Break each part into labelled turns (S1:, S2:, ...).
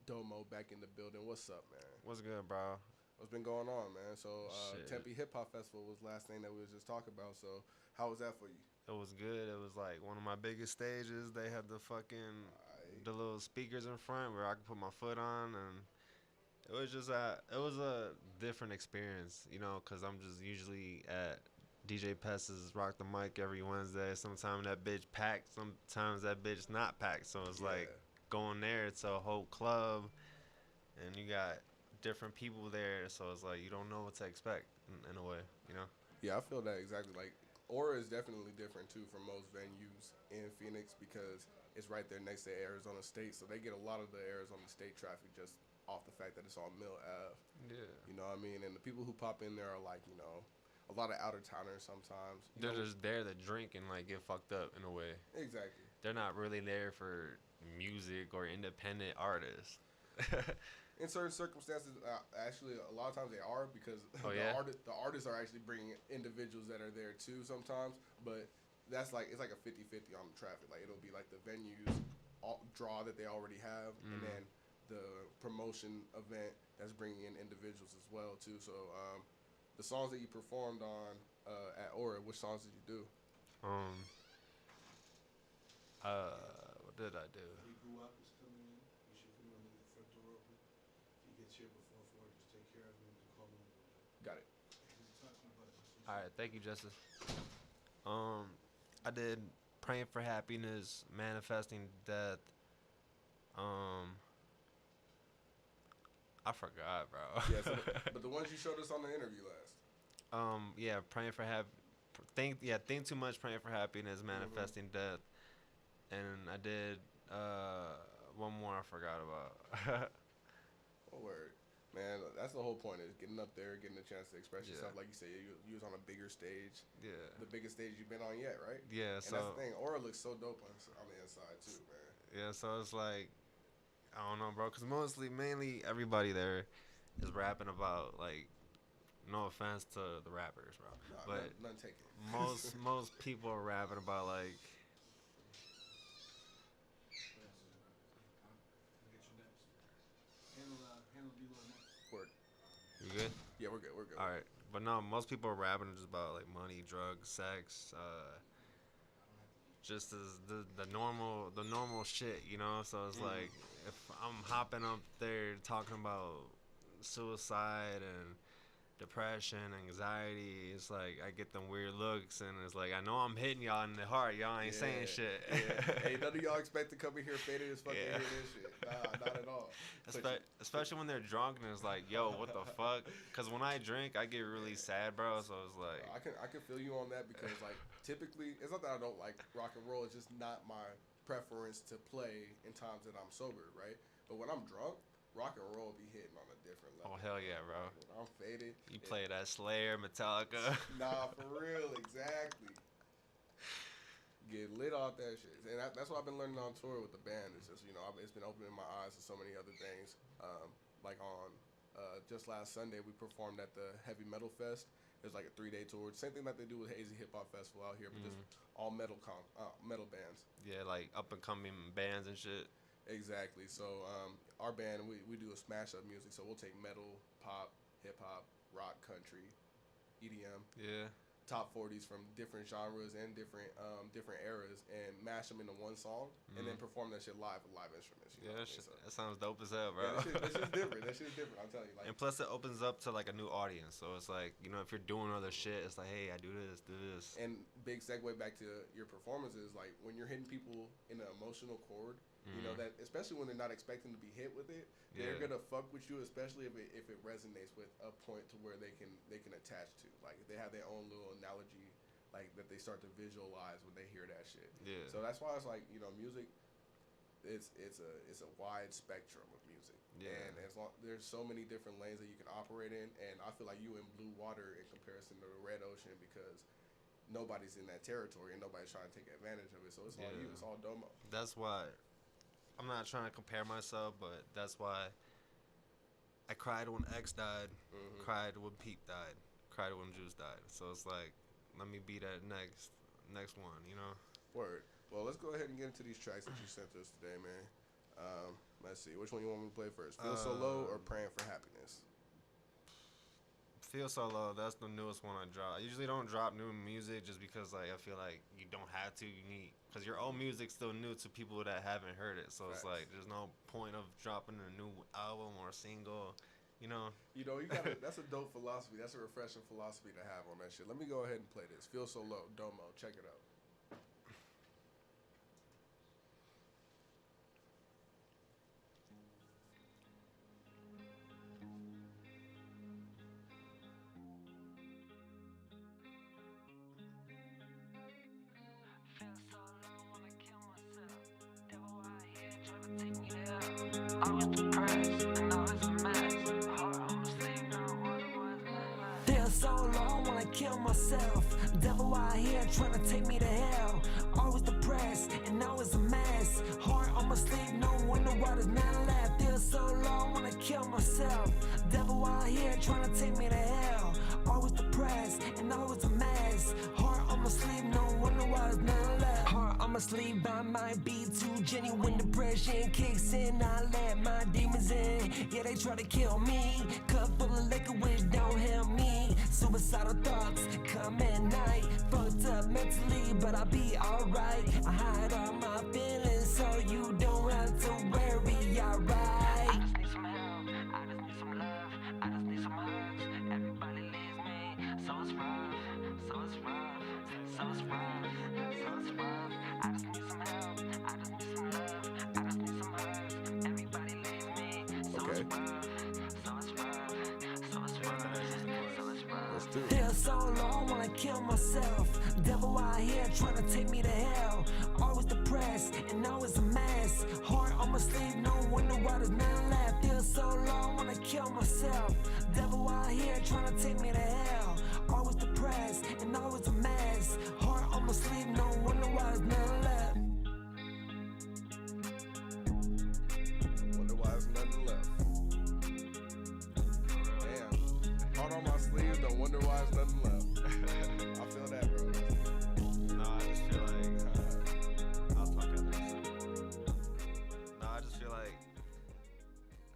S1: Dough Moe back in the building. What's up, man?
S2: What's good, bro?
S1: What's been going on, man? So,
S2: Shit.
S1: Tempe Hip Hop Festival was last thing that we was just talking about. So, how was that for you?
S2: It was good. It was like one of my biggest stages. They had the fucking
S1: I
S2: the little speakers in front where I could put my foot on, and it was a different experience, cause I'm just usually at DJ Pest's Rock the Mic every Wednesday. Sometimes that bitch packed, sometimes that bitch not packed. So it's like
S1: yeah,
S2: going there. It's a whole club, and you got different people there. So it's like you don't know what to expect in a way.
S1: yeah. I feel that exactly. Like Aura is definitely different too from most venues in Phoenix because it's right there next to Arizona State, so they get a lot of the Arizona State traffic just off the fact that it's on Mill Ave.
S2: Yeah.
S1: You know what I mean? And the people who pop in there are like, a lot of outer towners sometimes.
S2: They're just there to drink and like get fucked up in a way.
S1: Exactly.
S2: They're not really there for music or independent artists.
S1: In certain circumstances, actually, a lot of times they are because
S2: Oh yeah.
S1: the artists are actually bringing individuals that are there too sometimes. But that's like it's like a 50-50 on the traffic. Like it'll be like the venues draw that they already have, and
S2: Mm.
S1: then the promotion event that's bringing in individuals as well too. So the songs that you performed on at Aura, which songs did you do?
S2: Um. What did I do?
S3: He grew up is coming in. You should come in, leave the front door open. If he gets here before 4, just take care of him and call him.
S1: Got it.
S3: He's a talking about it.
S2: All right. Thank you, Justice. Um. I did praying for happiness, manifesting death. Um. I forgot, bro.
S1: Yeah, so but the ones you showed us on the interview last.
S2: Yeah, praying for think too much, praying for happiness, manifesting death, and I did one more I forgot about.
S1: Oh, word. Man, that's the whole point is getting up there, getting a chance to express
S2: Yeah.
S1: yourself. Like you said, you was on a bigger stage,
S2: Yeah,
S1: the biggest stage you've been on yet, right?
S2: yeah.
S1: And that's
S2: So
S1: the thing. Aura looks so dope on the inside too, man.
S2: yeah, so it's like I don't know, bro, because mainly everybody there is rapping about like no offense to the rappers, bro,
S1: Nah,
S2: but
S1: none taken.
S2: most people are rapping about like
S3: I'll get you next. Handle D-Lo next.
S1: Word.
S2: you good.
S1: Yeah, we're good. We're good.
S2: All right, but no, most people are rapping just about like money, drugs, sex, just as the normal shit, So it's like if I'm hopping up there talking about suicide and depression, anxiety, it's like I get them weird looks, and it's like I know I'm hitting y'all in the heart, y'all ain't saying shit.
S1: Yeah. Hey, none of y'all expect to come in here faded as fucking
S2: Yeah.
S1: hear this shit. Nah, not at all.
S2: Especially when they're drunk and it's like, yo, what the fuck? Because when I drink, I get really sad, bro. So it's like,
S1: I can feel you on that because like typically it's not that I don't like rock and roll. It's just not my preference to play in times that I'm sober, right? But when I'm drunk, rock and roll be hitting on a different level.
S2: oh hell yeah, bro.
S1: Like, when I'm faded,
S2: You play that Slayer, Metallica.
S1: nah, for real, exactly. Get lit off that shit, and that's what I've been learning on tour with the band. It's just it's been opening my eyes to so many other things. Like on just last Sunday, we performed at the Heavy Metal Fest. It was like a 3-day tour. Same thing that they do with Hazy Hip Hop Festival out here, but just all metal bands.
S2: Yeah, like up and coming bands and shit.
S1: Exactly. So our band, we do a smash up music. So we'll take metal, pop, hip hop, rock, country, EDM,
S2: Yeah.
S1: top 40s from different genres and different eras, and mash them into one song, and then perform that shit live with live instruments. You
S2: Yeah,
S1: know
S2: that,
S1: what I mean?
S2: shit,
S1: So,
S2: that sounds dope as hell,
S1: yeah,
S2: bro.
S1: that shit's different. That shit's different. I'm telling you, like.
S2: And plus, it opens up to like a new audience. So it's like, if you're doing other shit, it's like, hey, I do this.
S1: And big segue back to your performances, like when you're hitting people in an emotional chord, that especially when they're not expecting to be hit with it, they're
S2: Yeah.
S1: gonna fuck with you, especially if it resonates with a point to where they can attach to. Like if they have their own little analogy, like that they start to visualize when they hear that shit.
S2: Yeah.
S1: So that's why it's like music. It's a wide spectrum of music.
S2: Yeah.
S1: And there's so many different lanes that you can operate in, and I feel like you in blue water in comparison to the red ocean because nobody's in that territory and nobody's trying to take advantage of it. So it's all you.
S2: Yeah.
S1: It's all Dough Moe.
S2: That's why I'm not trying to compare myself, but that's why I cried when X died, cried when Pete died, cried when Juice died. So it's like, let me be that next one,
S1: Word. Well, let's go ahead and get into these tracks that you sent us today, man. Let's see. Which one you want me to play first? Feel So Low or Praying for Happiness?
S2: Feel So Low. That's the newest one I drop. I usually don't drop new music just because like I feel like you don't have to. You need because your old music's still new to people that haven't heard it. So it's like there's no point of dropping a new album or single. You know.
S1: You got that's a dope philosophy. That's a refreshing philosophy to have on that shit. Let me go ahead and play this. Feel So Low, Dough Moe. Check it out.
S4: Feel so low, wanna kill myself. Devil out here trying to take me to hell. Always depressed and always a mess. Heart on my sleeve, no wonder why there's none left. Feel so low, wanna kill myself. Devil out here trying to take me to hell. Always depressed and always a mess. Heart on my sleeve, no wonder why there's none left. Heart on my sleeve, I might be too genuine. Depression kicks in, I let my demons in. Yeah, they try to kill me. Cup full of liquor, which don't help me. Suicidal thoughts come at night. Fucked up mentally, but I'll be alright. I hide all my feelings so you don't have to worry, alright. I just need some help, I just need some love, I just need some hugs. Everybody leaves me, so it's rough, so it's rough, so it's rough, so it's rough. I just need some help, I just need some love, I just need some hugs. Everybody leaves me, so it's rough, so it's rough, so it's rough, so it's rough. Feel so low, wanna kill myself. Devil out here trying to take me to hell. Always depressed and always a mess. Heart on my sleeve, no wonder why there's none left. Feel so low, wanna kill myself. Devil out here trying to take me to hell. Always depressed and always a mess. Heart on my sleeve, no wonder why there's none left.
S1: Wonder why there's nothing left. Damn. Heart on my sleeve, don't wonder why there's nothing left. I feel that, bro.
S2: No, I just feel like I'll talk after this. No, I just feel like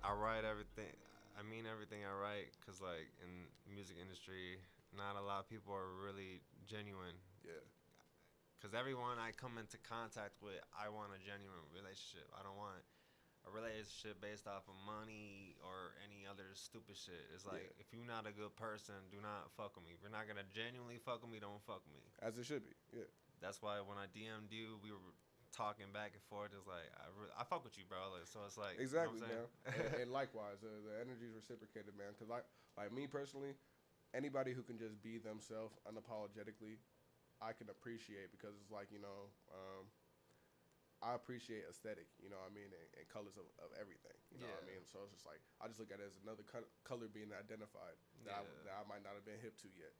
S2: I write everything. I mean everything I write, cause like in music industry, not a lot of people are really genuine.
S1: Yeah.
S2: Cause everyone I come into contact with, I want a genuine relationship. I don't want a relationship based off of money or any other stupid shit. It's like, if you're not a good person, do not fuck with me. If you're not gonna genuinely fuck with me, don't fuck with me.
S1: As it should be, yeah.
S2: That's why when I DM'd you, we were talking back and forth. It's like, I fuck with you, bro. Like, so it's like,
S1: exactly,
S2: you know what I'm
S1: man. and likewise, the energy is reciprocated, man. Because like me personally, anybody who can just be themselves unapologetically, I can appreciate, because it's like, you know, I appreciate aesthetic, you know what I mean, and colors of everything, you know what I mean. So it's just like, I just look at it as another color being identified that I might not have been hip to yet.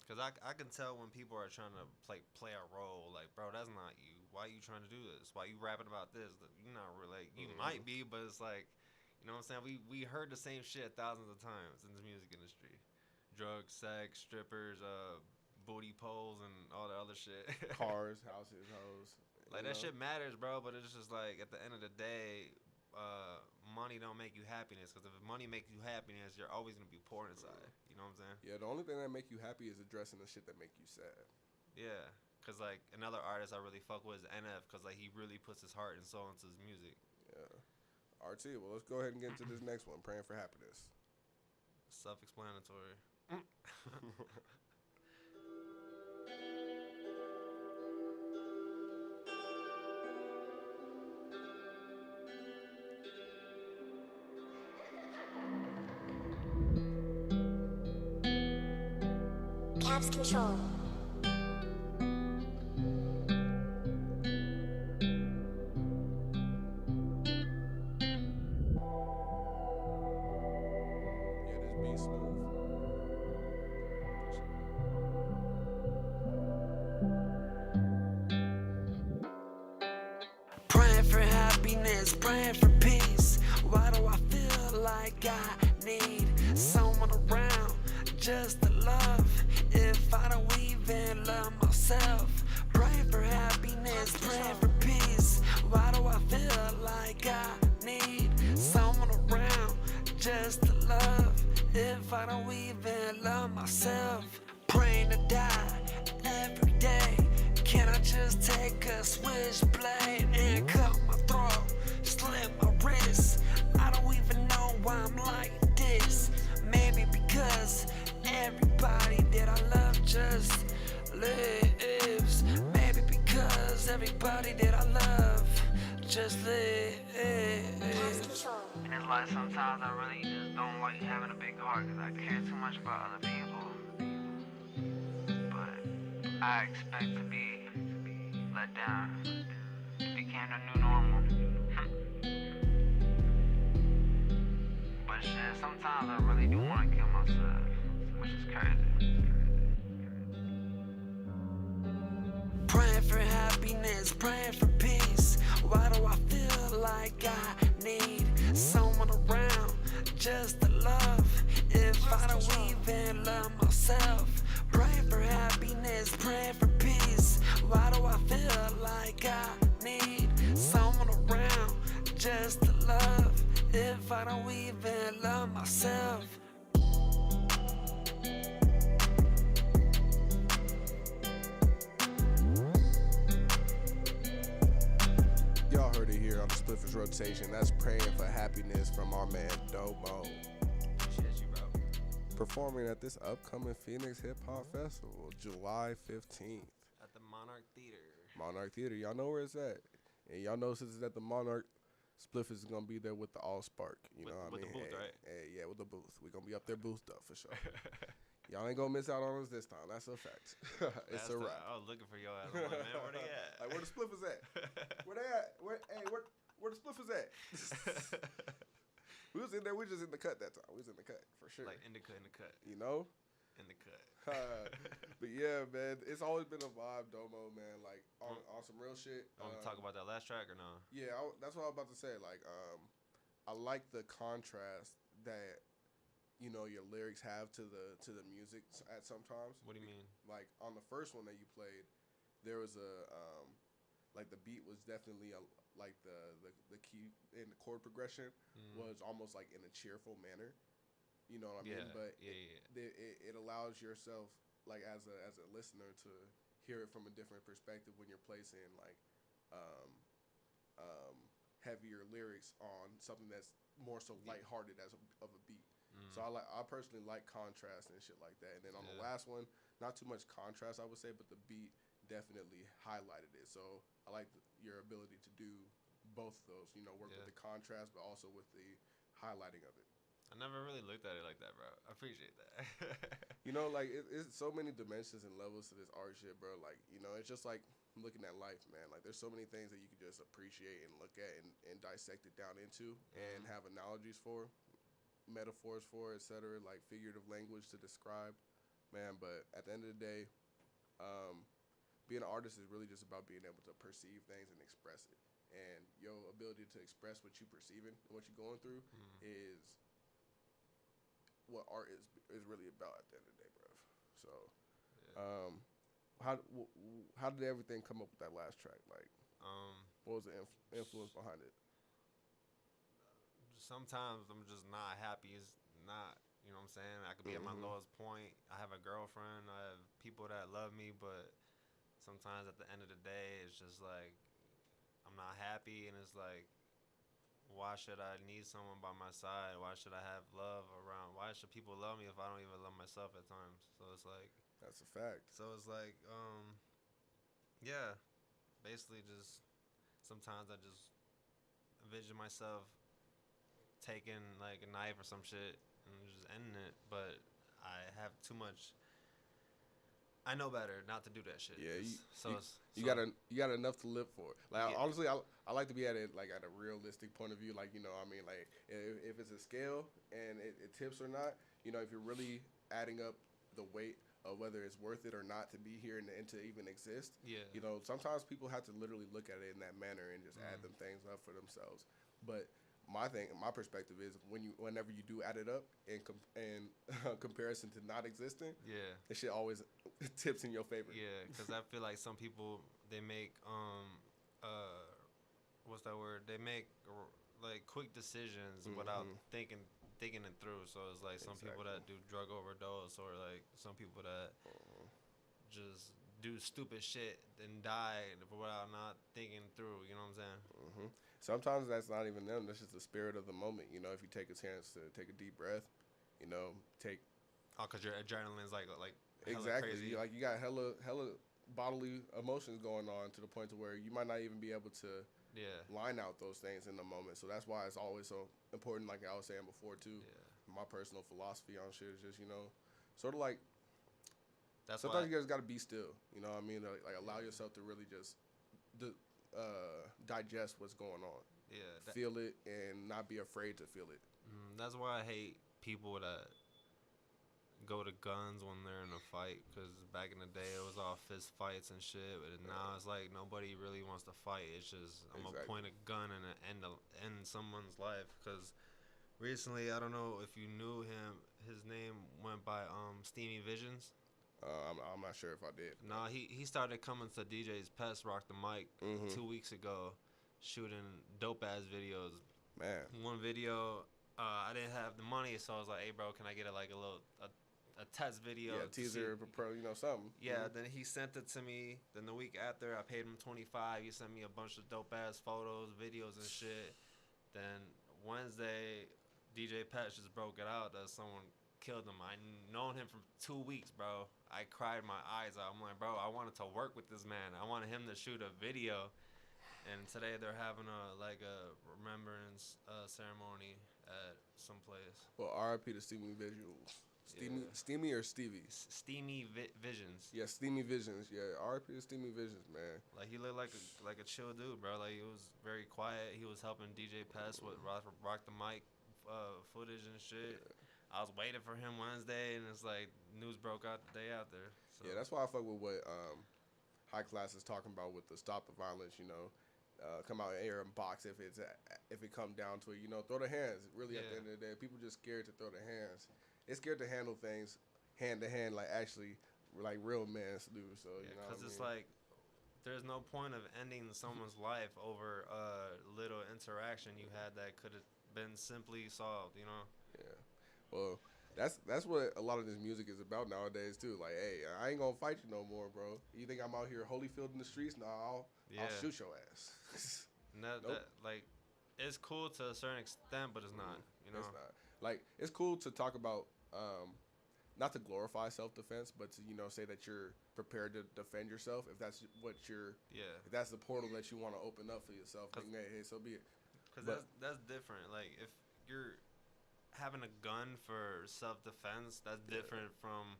S2: Because I can tell when people are trying to play a role, like, bro, that's not you. Why are you trying to do this? Why are you rapping about this? You're not really, like, you might be, but it's like, you know what I'm saying? We heard the same shit thousands of times in the music industry. Drugs, sex, strippers, booty poles, and all the other shit.
S1: Cars, houses, hoes.
S2: Like, that shit matters, bro, but it's just like, at the end of the day, money don't make you happiness. Because if money makes you happiness, you're always going to be poor inside. You know what I'm saying?
S1: Yeah, the only thing that make you happy is addressing the shit that make you sad.
S2: Yeah, because, like, another artist I really fuck with is NF, because, like, he really puts his heart and soul into his music.
S1: Yeah. RT, well, let's go ahead and get into this next one, Praying for Happiness.
S2: Self-explanatory.
S5: Caps control.
S1: Yeah, this beat smooth.
S4: Praying for happiness, praying for peace. Why do I feel like I need someone around just to love? If I don't even love myself, praying for happiness, praying for peace. Why do I feel like I just to love. If I don't even love myself, praying to die every day. Can I just take a switchblade and cut my throat, slit my wrist? I don't even know why I'm like this. Maybe because everybody that I love just lives. Maybe because everybody that I love just lives.
S5: Cast control.
S6: And it's like sometimes I really just don't like having a big heart because I care too much about other people. But I expect to be let down. It became the new normal. But shit, sometimes I really do want to kill myself, which is crazy.
S4: Praying for happiness, praying for peace. Why do I feel like I need someone around just to love? If I don't even love myself, praying for happiness, praying for peace. Why do I feel like I need someone around just to love? If I don't even love myself.
S1: Y'all heard it here on the Spliffers Rotation. That's Praying for Happiness from our man Dough Moe.
S2: Appreciate you, bro.
S1: Performing at this upcoming Phoenix Hip Hop Festival, July 15th.
S2: At the Monarch Theater.
S1: Monarch Theater, y'all know where it's at. And y'all know since it's at the Monarch, Spliffers is going to be there with the All Spark. You know what I mean?
S2: With the booth, right?
S1: Hey, yeah, with the booth. We're going to be up there boothed up for sure. Y'all ain't going to miss out on us this time. That's a fact. It's a wrap.
S2: I was looking for your ass. I'm like, man, where they at?
S1: Like, where the Spliffers at? Where they at? Where the Spliffers at? We was in there. We just in the cut that time. We was in the cut for sure.
S2: Like in the cut.
S1: You know?
S2: In the cut.
S1: But yeah, man, it's always been a vibe, Dough Moe, man. Like on some real shit.
S2: Want to talk about that last track or no?
S1: Yeah, that's what I was about to say. Like, I like the contrast that your lyrics have to the music at sometimes.
S2: What do you mean?
S1: Like on the first one that you played, there was a like the beat was definitely like the key in the chord progression was almost like in a cheerful manner. You know what I mean? But it allows yourself, like as a listener, to hear it from a different perspective when you're placing like heavier lyrics on something that's more so lighthearted of a beat. So I personally like contrast and shit like that. And then on the last one, not too much contrast I would say, but the beat definitely highlighted it. So I like your ability to do both of those. Work with the contrast, but also with the highlighting of it.
S2: I never really looked at it like that, bro. I appreciate that.
S1: Like it's so many dimensions and levels to this art shit, bro. Like, it's just like looking at life, man. Like there's so many things that you can just appreciate and look at and dissect it down into and have analogies for, metaphors for, etc., like figurative language to describe, man. But at the end of the day, being an artist is really just about being able to perceive things and express it. And your ability to express what you're perceiving and what you're going through is what art is really about at the end of the day, bro. So, how did everything come up with that last track? Like, what was the influence behind it?
S2: Sometimes I'm just not happy. It's not, you know what I'm saying? I could be at my lowest point. I have a girlfriend. I have people that love me, but sometimes at the end of the day, it's just like I'm not happy, and it's like, why should I need someone by my side? Why should I have love around? Why should people love me if I don't even love myself at times? So it's like,
S1: that's a fact.
S2: So it's like, yeah, basically just sometimes I just envision myself taking like a knife or some shit and just ending it, but I have too much. I know better not to do that shit.
S1: Yeah, you
S2: got
S1: enough to live for. Like honestly, I like to be at it like at a realistic point of view. Like I mean, like if it's a scale and it tips or not, if you're really adding up the weight of whether it's worth it or not to be here and to even exist. Yeah. Sometimes people have to literally look at it in that manner and just add them things up for themselves. But my perspective is whenever you do add it up in comparison to not existing, the shit always tips in your favor.
S2: Yeah, because I feel like some people, they make what's that word? They make like quick decisions without thinking thinking it through. So it's like some people that do drug overdose, or like some people that just do stupid shit and die without not thinking through. You know what I'm saying?
S1: Mm-hmm. Sometimes that's not even them. That's just the spirit of the moment. You know, if you take a chance to take a deep breath, you know, take.
S2: Oh, cause your adrenaline's like hella
S1: Exactly.
S2: crazy.
S1: Like you got hella bodily emotions going on to the point to where you might not even be able to line out those things in the moment. So that's why it's always so important, like I was saying before too.
S2: Yeah.
S1: My personal philosophy on shit is just, you know, sort of like
S2: That's
S1: sometimes
S2: why
S1: you guys got to be still. You know what I mean? Like allow yourself to really just digest what's going on.
S2: Yeah.
S1: Feel it and not be afraid to feel it.
S2: That's why I hate people that go to guns when they're in a fight, because back in the day it was all fist fights and shit, but now it's like nobody really wants to fight. It's just I'm gonna point a gun and end someone's life. Because recently, I don't know if you knew him, his name went by Steamy Visions.
S1: I'm not sure if I did.
S2: No, he started coming to DJ's Pest Rock the Mic 2 weeks ago, shooting dope ass videos.
S1: Man,
S2: one video, I didn't have the money, so I was like, "Hey, bro, can I get a test video?"
S1: Yeah, teaser, pro, you know, something.
S2: Yeah, then he sent it to me. Then the week after, I paid him $25. He sent me a bunch of dope ass photos, videos, and shit. Then Wednesday, DJ Patch just broke it out that someone killed him. I known him for 2 weeks, bro. I cried my eyes out. I'm like, bro, I wanted to work with this man. I wanted him to shoot a video. And today they're having a remembrance ceremony at some place.
S1: Well, R.I.P. to Steamy Visuals. Steamy or Stevie?
S2: Steamy Visions.
S1: Yeah, Steamy Visions. Yeah, R.I.P. to Steamy Visions, man.
S2: Like, he looked like a chill dude, bro. Like, he was very quiet. He was helping DJ Pest with Rock the Mic footage and shit. Yeah. I was waiting for him Wednesday, and it's like news broke out the day after. So.
S1: Yeah, that's why I fuck with what High Class is talking about with the Stop the Violence. You know, come out air and box if it come down to it. You know, throw the hands. Really, at the end of the day, people just scared to throw their hands. They're scared to handle things hand to hand, like actually, like real men do. So you know,
S2: because it's like there's no point of ending someone's life over a little interaction you had that could have been simply solved. You know.
S1: Yeah. Well, that's what a lot of this music is about nowadays too. Like, hey, I ain't gonna fight you no more, bro. You think I'm out here Holyfield in the streets? Nah, I'll shoot your ass.
S2: Like, it's cool to a certain extent, but it's not. You know,
S1: it's not. Like, it's cool to talk about, not to glorify self-defense, but to say that you're prepared to defend yourself if that's what if that's the portal that you want to open up for yourself. Then, hey, so be it.
S2: Because that's different. Like, if you're having a gun for self-defense, that's different from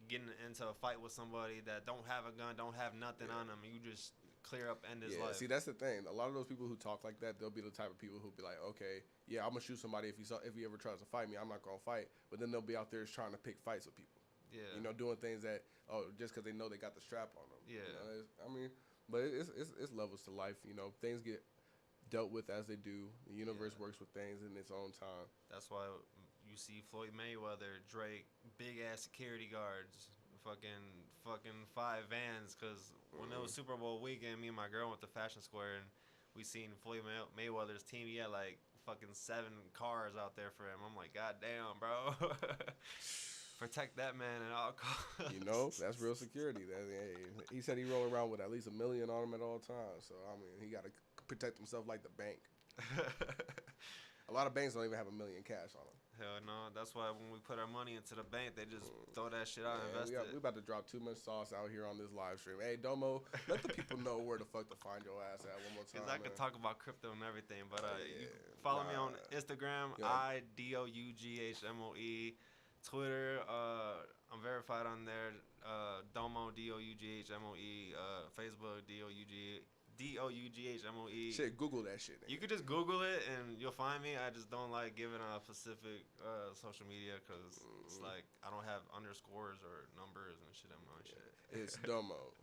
S2: getting into a fight with somebody that don't have a gun, don't have nothing on them, and you just clear up, end his life.
S1: See, that's the thing. A lot of those people who talk like that, they'll be the type of people who'll be like, okay, yeah, I'm gonna shoot somebody if he ever tries to fight me, I'm not gonna fight. But then they'll be out there trying to pick fights with people. Yeah. Doing things that just because they know they got the strap on them. Yeah. But it's levels to life. Things get dealt with as they do. The universe works with things in its own time.
S2: That's why you see Floyd Mayweather, Drake, big ass security guards, fucking 5 vans. Cause when it was Super Bowl weekend, me and my girl went to Fashion Square and we seen Floyd Mayweather's team. He had like fucking 7 cars out there for him. I'm like, God damn, bro. Protect that man at all costs.
S1: That's real security. He said he roll around with at least $1 million on him at all times. So he got to protect himself like the bank. A lot of banks don't even have $1 million cash on them.
S2: Hell no. That's why when we put our money into the bank, they just throw that shit out and invest it.
S1: We about to drop too much sauce out here on this live stream. Hey, Dough Moe, let the people know where the fuck to find your ass at one more time.
S2: Because I could talk about crypto and everything, but you follow me on Instagram, IDOUGHMOE. Twitter, I'm verified on there. Dough Moe, DOUGHMOE. Facebook, DOUGHMOE.
S1: Shit, Google that shit.
S2: You could just Google it and you'll find me. I just don't like giving a specific social media because it's like I don't have underscores or numbers and shit on my shit.
S1: It's Dough Moe,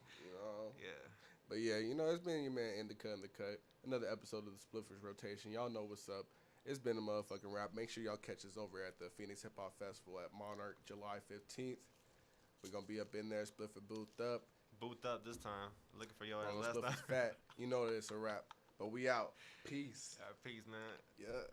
S2: Yeah.
S1: But yeah, it's been your man Indica in the Cut. Another episode of the Spliffers Rotation. Y'all know what's up. It's been a motherfucking wrap. Make sure y'all catch us over at the Phoenix Hip Hop Festival at Monarch, July 15th. We're going to be up in there, Spliffer booth up.
S2: Booth up this time. Looking for your ass last
S1: time. Fat. You know that it's a wrap. But we out. Peace.
S2: Peace, man.
S1: Yeah.